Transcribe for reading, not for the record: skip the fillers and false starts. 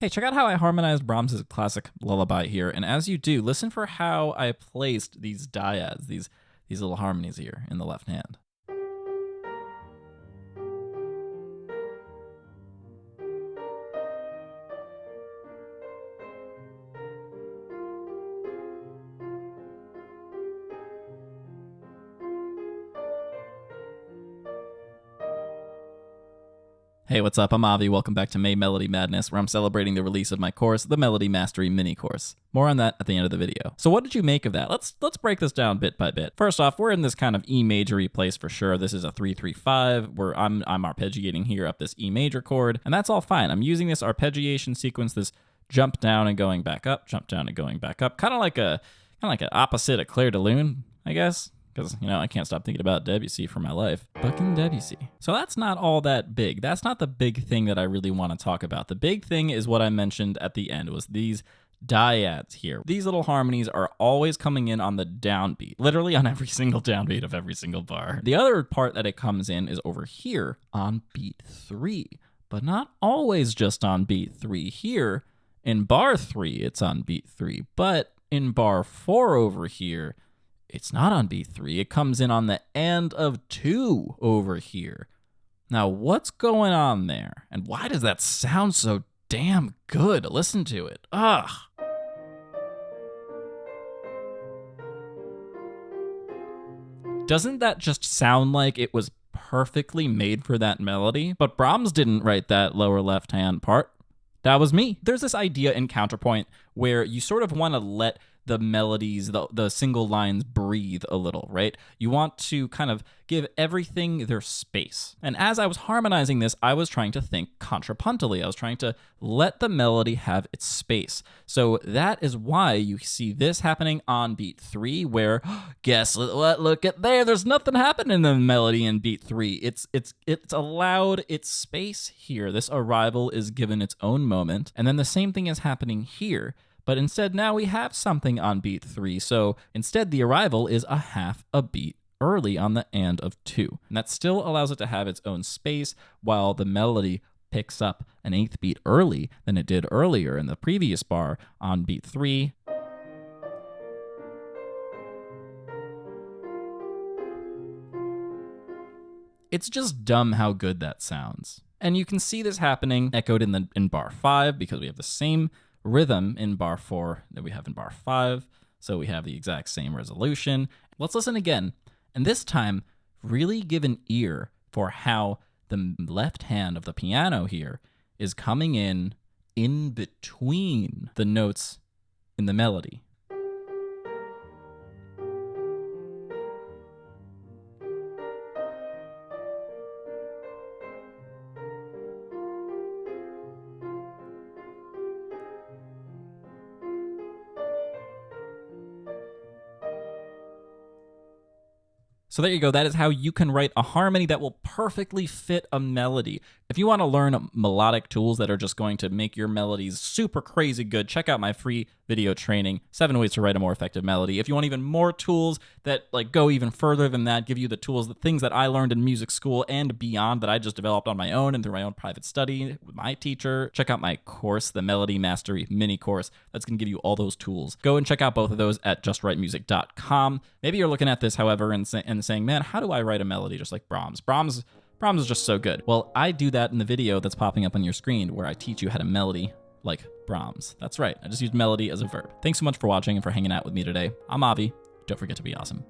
Hey, check out how I harmonized Brahms' classic lullaby here, and as you do, listen for how I placed these dyads, these little harmonies here in the left hand. Hey, what's up? I'm Avi. Welcome back to May Melody Madness, where I'm celebrating the release of my course, the Melody Mastery Mini Course. More on that at the end of the video. So what did you make of that? Let's break this down bit by bit. First off, we're in this kind of E majory place for sure. This is a 3-3-5, where I'm arpeggiating here up this E major chord, and that's all fine. I'm using this arpeggiation sequence, this jump down and going back up, jump down and going back up, kind of like an opposite of Clair de Lune, I guess. Because, I can't stop thinking about Debussy for my life. Fucking Debussy. So that's not all that big. That's not the big thing that I really want to talk about. The big thing is what I mentioned at the end, was these dyads here. These little harmonies are always coming in on the downbeat, literally on every single downbeat of every single bar. The other part that it comes in is over here on beat 3, but not always just on beat 3. Here, in bar 3, it's on beat 3, but in bar 4 over here, it's not on beat 3. It comes in on the end of 2 over here. Now, what's going on there? And why does that sound so damn good? Listen to it. Ugh. Doesn't that just sound like it was perfectly made for that melody? But Brahms didn't write that lower left-hand part. That was me. There's this idea in counterpoint where you sort of want to let the melodies, the single lines breathe a little, right? You want to kind of give everything their space. And as I was harmonizing this, I was trying to think contrapuntally. I was trying to let the melody have its space. So that is why you see this happening on beat 3, where, guess what, look at there, there's nothing happening in the melody in beat 3. It's allowed its space here. This arrival is given its own moment. And then the same thing is happening here. But instead, now we have something on beat 3. So instead, the arrival is a half a beat early on the and of 2. And that still allows it to have its own space, while the melody picks up an eighth beat early than it did earlier in the previous bar on beat 3. It's just dumb how good that sounds. And you can see this happening echoed in bar 5, because we have the same rhythm in bar 4 that we have in bar 5, so we have the exact same resolution. Let's listen again, and this time really give an ear for how the left hand of the piano here is coming in between the notes in the melody. So there you go. That is how you can write a harmony that will perfectly fit a melody. If you want to learn melodic tools that are just going to make your melodies super crazy good, check out my free video training, 7 ways to write a more effective melody. If you want even more tools that go even further than that, give you the tools, the things that I learned in music school and beyond that I just developed on my own and through my own private study with my teacher, check out my course, the Melody Mastery Mini Course. That's going to give you all those tools. Go and check out both of those at justwritemusic.com. Maybe you're looking at this, however, and saying, man, how do I write a melody just like Brahms? Brahms is just so good. Well, I do that in the video that's popping up on your screen, where I teach you how to melody like Brahms. That's right. I just used melody as a verb. Thanks so much for watching and for hanging out with me today. I'm Avi. Don't forget to be awesome.